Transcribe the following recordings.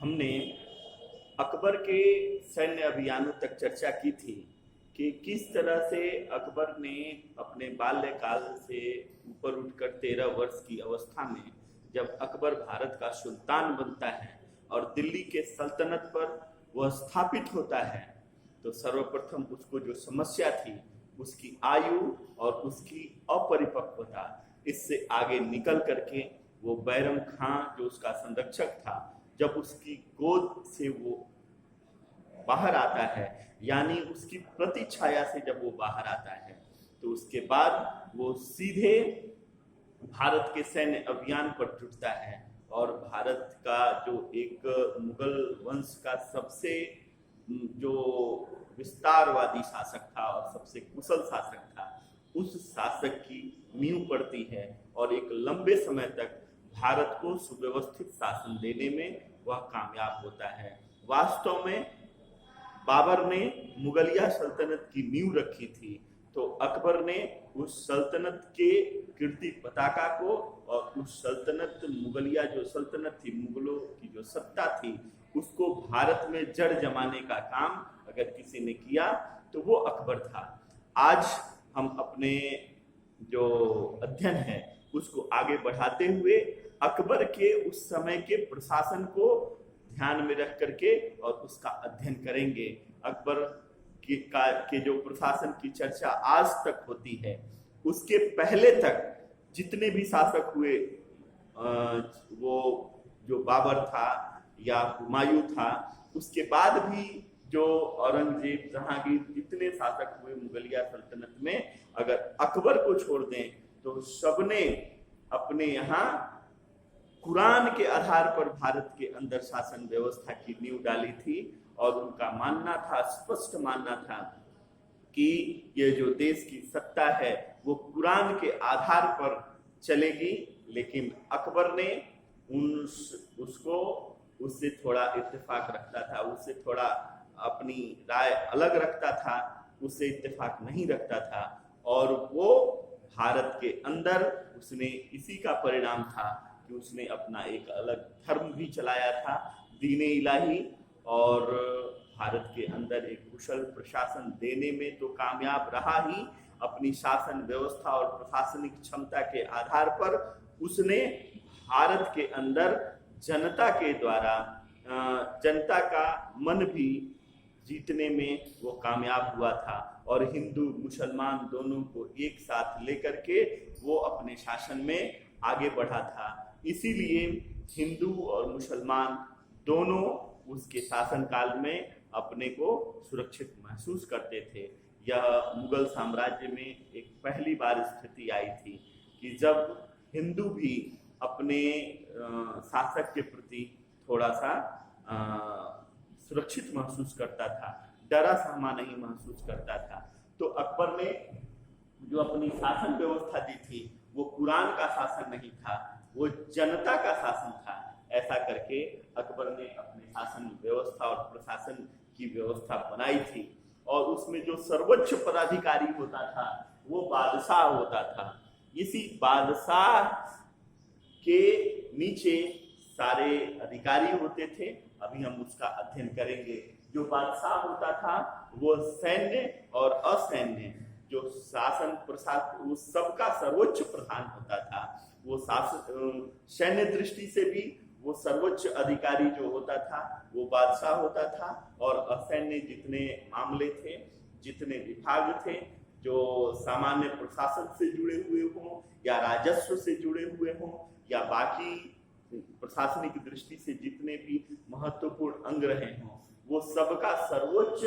हमने अकबर के सैन्य अभियानों तक चर्चा की थी कि किस तरह से अकबर ने अपने बाल्यकाल से ऊपर उठकर 13 वर्ष की अवस्था में जब अकबर भारत का सुल्तान बनता है और दिल्ली के सल्तनत पर वह स्थापित होता है, तो सर्वप्रथम उसको जो समस्या थी उसकी आयु और उसकी अपरिपक्वता, इससे आगे निकल करके वो बैरम खां जो उसका संरक्षक था, जब उसकी गोद से वो बाहर आता है, यानी उसकी प्रतिछाया से जब वो बाहर आता है, तो उसके बाद वो सीधे भारत के सैन्य अभियान पर जुटता है और भारत का जो एक मुगल वंश का सबसे जो विस्तारवादी शासक था और सबसे कुशल शासक था, उस शासक की नींव पड़ती है और एक लंबे समय तक भारत को सुव्यवस्थित शासन देने में वह कामयाब होता है। वास्तव में बाबर ने मुगलिया सल्तनत की नींव रखी थी, तो अकबर ने उस सल्तनत के कीर्ति पताका को और उस सल्तनत मुगलिया जो सल्तनत थी, मुगलों की जो सत्ता थी, उसको भारत में जड़ जमाने का काम अगर किसी ने किया तो वो अकबर था। आज हम अपने जो अध्ययन है उसको आगे बढ़ाते हुए अकबर के उस समय के प्रशासन को ध्यान में रख करके और उसका अध्ययन करेंगे। अकबर के जो प्रशासन की चर्चा आज तक होती है, उसके पहले तक जितने भी शासक हुए, वो जो बाबर था या हुमायूं था, उसके बाद भी जो औरंगजेब, जहांगीर, जितने शासक हुए मुगलिया सल्तनत में, अगर अकबर को छोड़ दें तो सबने अपने यहाँ कुरान के आधार पर भारत के अंदर शासन व्यवस्था की नींव डाली थी और उनका मानना था, स्पष्ट मानना था कि ये जो देश की सत्ता है वो कुरान के आधार पर चलेगी। लेकिन अकबर ने उससे थोड़ा इत्तेफाक रखता था, उससे थोड़ा अपनी राय अलग रखता था, उससे इत्तेफाक नहीं रखता था और वो भारत के अंदर उसने इसी का परिणाम था कि उसने अपना एक अलग धर्म भी चलाया था, दीने इलाही, और भारत के अंदर एक कुशल प्रशासन देने में तो कामयाब रहा ही, अपनी शासन व्यवस्था और प्रशासनिक क्षमता के आधार पर उसने भारत के अंदर जनता के द्वारा जनता का मन भी जीतने में वो कामयाब हुआ था और हिंदू मुसलमान दोनों को एक साथ लेकर के वो अपने शासन में आगे बढ़ा था। इसीलिए हिंदू और मुसलमान दोनों उसके शासनकाल में अपने को सुरक्षित महसूस करते थे। यह मुगल साम्राज्य में एक पहली बार स्थिति आई थी कि जब हिंदू भी अपने शासक के प्रति थोड़ा सा सुरक्षित महसूस करता था, डरा सहमा नहीं महसूस करता था। तो अकबर ने जो अपनी शासन व्यवस्था दी थी वो कुरान का शासन नहीं था, वो जनता का शासन था। ऐसा करके अकबर ने अपने शासन व्यवस्था और प्रशासन की व्यवस्था बनाई थी और उसमें जो सर्वोच्च पदाधिकारी होता था वो बादशाह होता था। इसी बादशाह के नीचे सारे अधिकारी होते थे। अभी हम उसका अध्ययन करेंगे। जो बादशाह होता था वो सैन्य और असैन्य जो शासन प्रशासन उस सबका सर्वोच्च प्रधान होता था। वो शासन सैन्य दृष्टि से भी वो सर्वोच्च अधिकारी जो होता था वो बादशाह होता था और असैन्य जितने मामले थे, जितने विभाग थे जो सामान्य प्रशासन से जुड़े हुए हों या राजस्व से जुड़े हुए हों या बाकी प्रशासनिक दृष्टि से जितने भी महत्वपूर्ण अंग रहे हों, वो सबका सर्वोच्च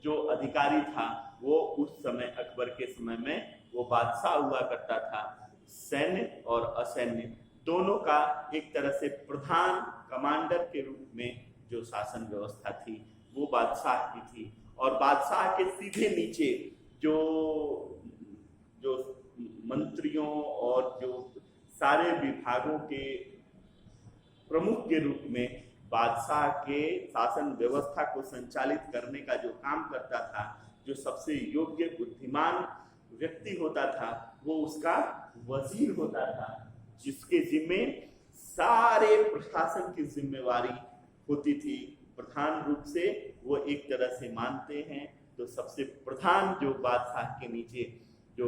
जो अधिकारी था वो उस समय अकबर के समय में वो बादशाह हुआ करता था। सैन्य और असैन्य दोनों का एक तरह से प्रधान कमांडर के रूप में जो शासन व्यवस्था थी वो बादशाह की थी और बादशाह के सीधे नीचे जो जो मंत्रियों और जो सारे विभागों के प्रमुख के रूप में बादशाह के शासन व्यवस्था को संचालित करने का जो काम करता था, जो सबसे योग्य बुद्धिमान व्यक्ति होता था वो उसका वजीर होता था, जिसके जिम्मे सारे प्रशासन की जिम्मेवारी होती थी, प्रधान रूप से वो एक तरह से मानते हैं। तो सबसे प्रधान जो बादशाह के नीचे जो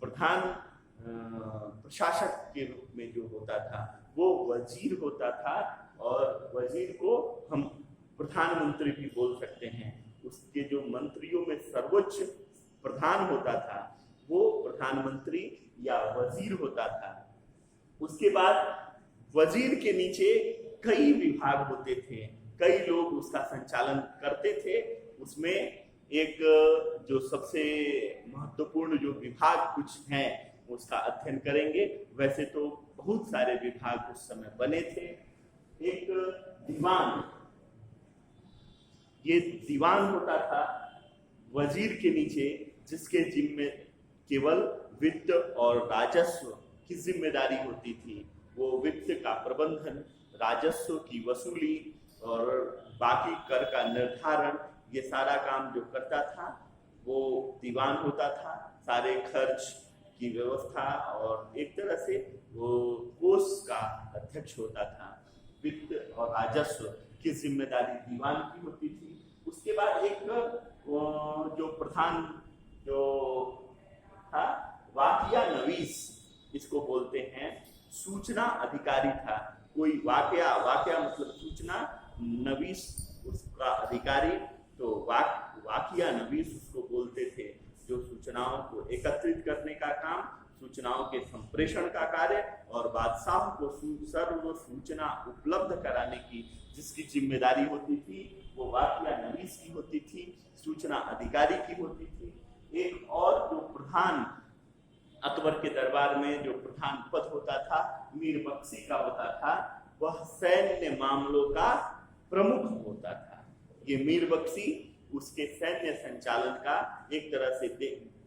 प्रधान प्रशासक के रूप में जो होता था वो वजीर होता था, और वजीर को हम प्रधानमंत्री भी बोल सकते हैं। उसके जो मंत्रियों में सर्वोच्च प्रधान होता था वो प्रधानमंत्री या वजीर होता था। उसके बाद वजीर के नीचे कई विभाग होते थे, कई लोग उसका संचालन करते थे। उसमें एक जो सबसे महत्वपूर्ण जो विभाग कुछ हैं उसका अध्ययन करेंगे। वैसे तो बहुत सारे विभाग उस समय बने थे। एक दीवान, ये दीवान होता था वजीर के नीचे, जिसके जिम्मे केवल वित्त और राजस्व की जिम्मेदारी होती थी। वो वित्त का प्रबंधन, राजस्व की वसूली और बाकी कर का निर्धारण, ये सारा काम जो करता था वो दीवान होता था। सारे खर्च की व्यवस्था और एक तरह से वो कोष का अध्यक्ष होता था। वित्त और राजस्व की जिम्मेदारी दीवान की होती थी। उसके बाद एक जो प्रधान जो था वाकिया नवीस, इसको बोलते हैं, सूचना अधिकारी था। कोई वाकया, वाकया मतलब सूचना, नवीस उसका अधिकारी, तो वाकिया नवीस उसको बोलते थे। जो सूचनाओं को एकत्रित करने का काम, सूचनाओं के संप्रेषण का कार्य और बादशाह को सर्व सूचना उपलब्ध कराने की जिसकी जिम्मेदारी होती थी वो वाकिया नवीस की होती थी, सूचना अधिकारी की होती थी। एक और जो प्रधान अकबर के दरबार में जो प्रधान पद होता था मीर बख्शी का होता था, वह सैन्य मामलों का प्रमुख होता था। ये मीर बख्शी उसके सैन्य संचालन का एक तरह से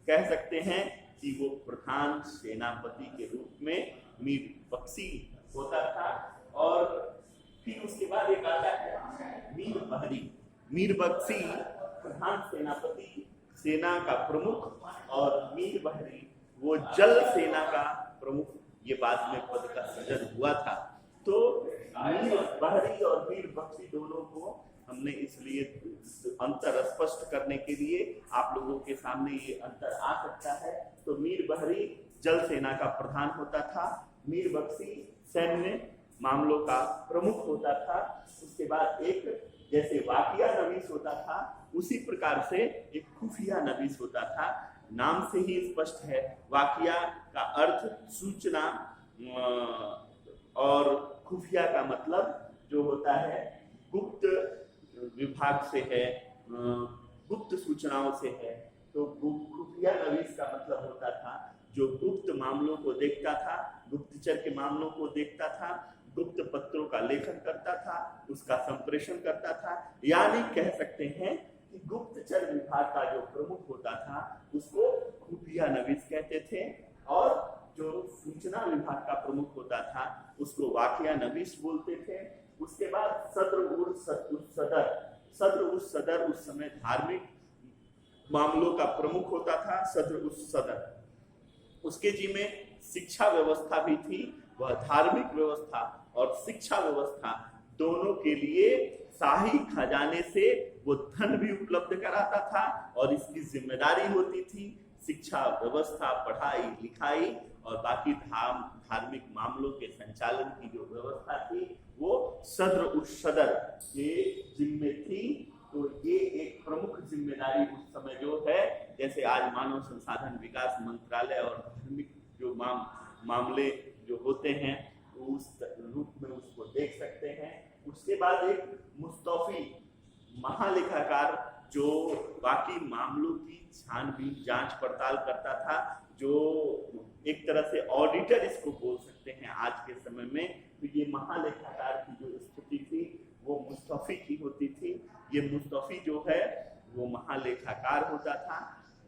कह सकते हैं कि वो प्रधान सेनापति के रूप में मीर बख्शी होता था। और फिर उसके बाद एक आता है मीर बहरी। मीर बख्शी प्रधान सेनापति, सेना का प्रमुख, और मीर बहरी वो जल सेना का प्रमुख। ये बाद में पद का सृजन हुआ था। तो मीर बहरी और मीर बख्शी दोनों को हमने इसलिए अंतर स्पष्ट करने के लिए आप लोगों के सामने ये अंतर आ सकता है। तो मीर बहरी जल सेना का प्रधान होता था, मीर बख्शी सैन्य मामलों का प्रमुख होता था। उसके बाद एक जैसे वाकिया नवीस होता था उसी प्रकार से एक खुफिया नवीस होता था। नाम से ही स्पष्ट है, वाकिया का अर्थ सूचना और खुफिया का मतलब जो होता है गुप्त विभाग से है, गुप्त सूचनाओं से है। तो खुफिया नवीस का मतलब होता था जो गुप्त मामलों को देखता था, गुप्तचर के मामलों को देखता था, गुप्त पत्रों का लेखन करता था, उसका संप्रेषण करता था। यानी कह सकते हैं कि गुप्तचर विभाग का जो प्रमुख होता था उसको खुफिया नवीस कहते थे, और जो सूचना विभाग का प्रमुख होता था उसको वाकिया नवीस बोलते थे। उसके बाद सदर उस सदर उस समय धार्मिक मामलों का प्रमुख होता था, सदर उस सदर। उसके जी में शिक्षा व्यवस्था भी थी। वह धार्मिक व्यवस्था और शिक्षा व्यवस्था दोनों के लिए शाही खजाने से वो धन भी उपलब्ध कराता था, और इसकी जिम्मेदारी होती थी शिक्षा व्यवस्था, पढ़ाई लिखाई और बाकी धार्मिक मामलों के संचालन की जो व्यवस्था थी वो सदर उस सदर के जिम्मे थी। तो ये एक प्रमुख जिम्मेदारी उस समय जो है, जैसे आज मानव संसाधन विकास मंत्रालय और धार्मिक जो मामले जो होते हैं उस रूप में उसको देख सकते हैं। उसके बाद एक मुस्तौफी महालेखाकार जो बाकी मामलों की छानबीन जांच पड़ताल करता था, जो एक तरह से ऑडिटर इसको बोल सकते हैं आज के समय में। तो ये महालेखाकार की जो स्थिति थी वो मुस्तौफी की होती थी। ये मुस्तौफी जो है वो महालेखाकार होता था।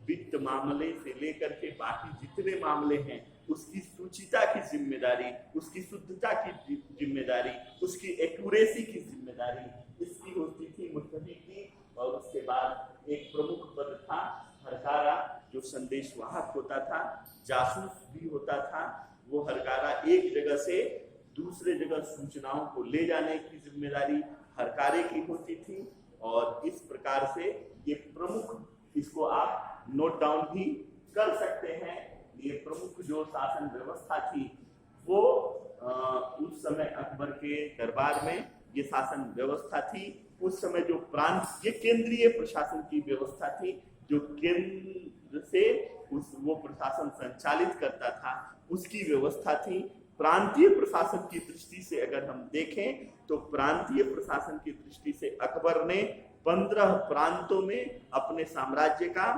वित्त मामले से लेकर के बाकी जितने मामले हैं उसकी सूचिता की जिम्मेदारी, उसकी शुद्धता की जिम्मेदारी, उसकी एक्यूरेसी की जिम्मेदारी इसकी होती थी मुस्तौफी की। और उसके बाद एक प्रमुख पद था हरकारा, जो संदेशवाहक होता था, जासूस भी होता था। वो हरकारा एक जगह से दूसरे जगह सूचनाओं को ले जाने की जिम्मेदारी हरकारे की होती थी। और इस प्रकार से ये प्रमुख, इसको आप नोट डाउन भी कर सकते हैं, ये प्रमुख जो शासन व्यवस्था थी वो उस समय अकबर के दरबार में ये शासन व्यवस्था थी। उस समय जो प्रांत, ये केंद्रीय प्रशासन की व्यवस्था थी, जो केंद्र से वो प्रशासन संचालित करता था, उसकी व्यवस्था थी। प्रांतीय प्रशासन की दृष्टि से अगर हम देखें तो प्रांतीय प्रशासन की दृष्टि से अकबर ने 15 प्रांतों में अपने साम्राज्य का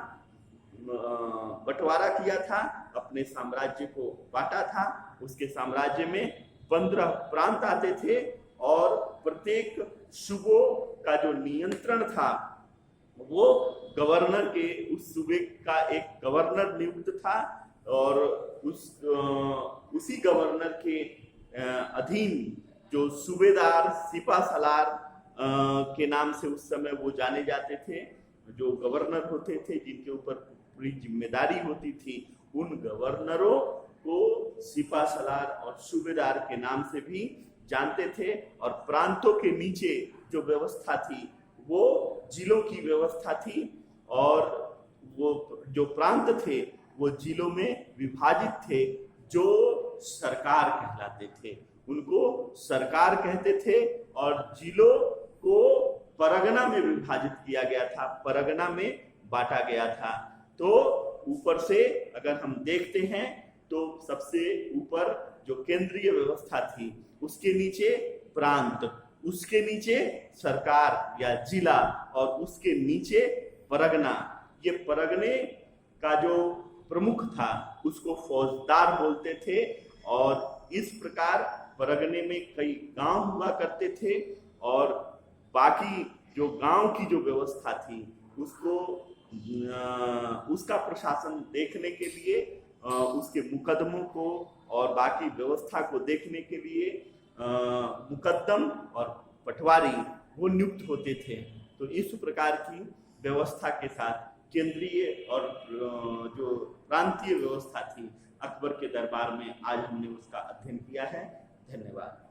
बंटवारा किया था, अपने साम्राज्य को बांटा था। उसके साम्राज्य में 15 प्रांत आते थे और प्रत्येक सूबों का जो नियंत्रण था वो गवर्नर के, उस सूबे का एक गवर्नर नियुक्त था और उसी गवर्नर के अधीन जो सूबेदार, सिपासलार के नाम से उस समय वो जाने जाते थे, जो गवर्नर होते थे जिनके ऊपर पूरी जिम्मेदारी होती थी, उन गवर्नरों को सिपासलार और सूबेदार के नाम से भी जानते थे। और प्रांतों के नीचे जो व्यवस्था थी वो जिलों की व्यवस्था थी और वो जो प्रांत थे वो जिलों में विभाजित थे, जो सरकार कहलाते थे, उनको सरकार कहते थे। और जिलों को परगना में विभाजित किया गया था, परगना में बांटा गया था। तो ऊपर से अगर हम देखते हैं तो सबसे ऊपर जो केंद्रीय व्यवस्था थी, उसके नीचे प्रांत, उसके नीचे सरकार या जिला और उसके नीचे परगना। ये परगने का जो प्रमुख था उसको फौजदार बोलते थे। और इस प्रकार परगने में कई गांव हुआ करते थे और बाकी जो गांव की जो व्यवस्था थी उसको उसका प्रशासन देखने के लिए, उसके मुकदमों को और बाकी व्यवस्था को देखने के लिए मुकद्दम और पटवारी वो नियुक्त होते थे। तो इस प्रकार की व्यवस्था के साथ केंद्रीय और जो प्रांतीय व्यवस्था थी अकबर के दरबार में, आज हमने उसका अध्ययन किया है। धन्यवाद।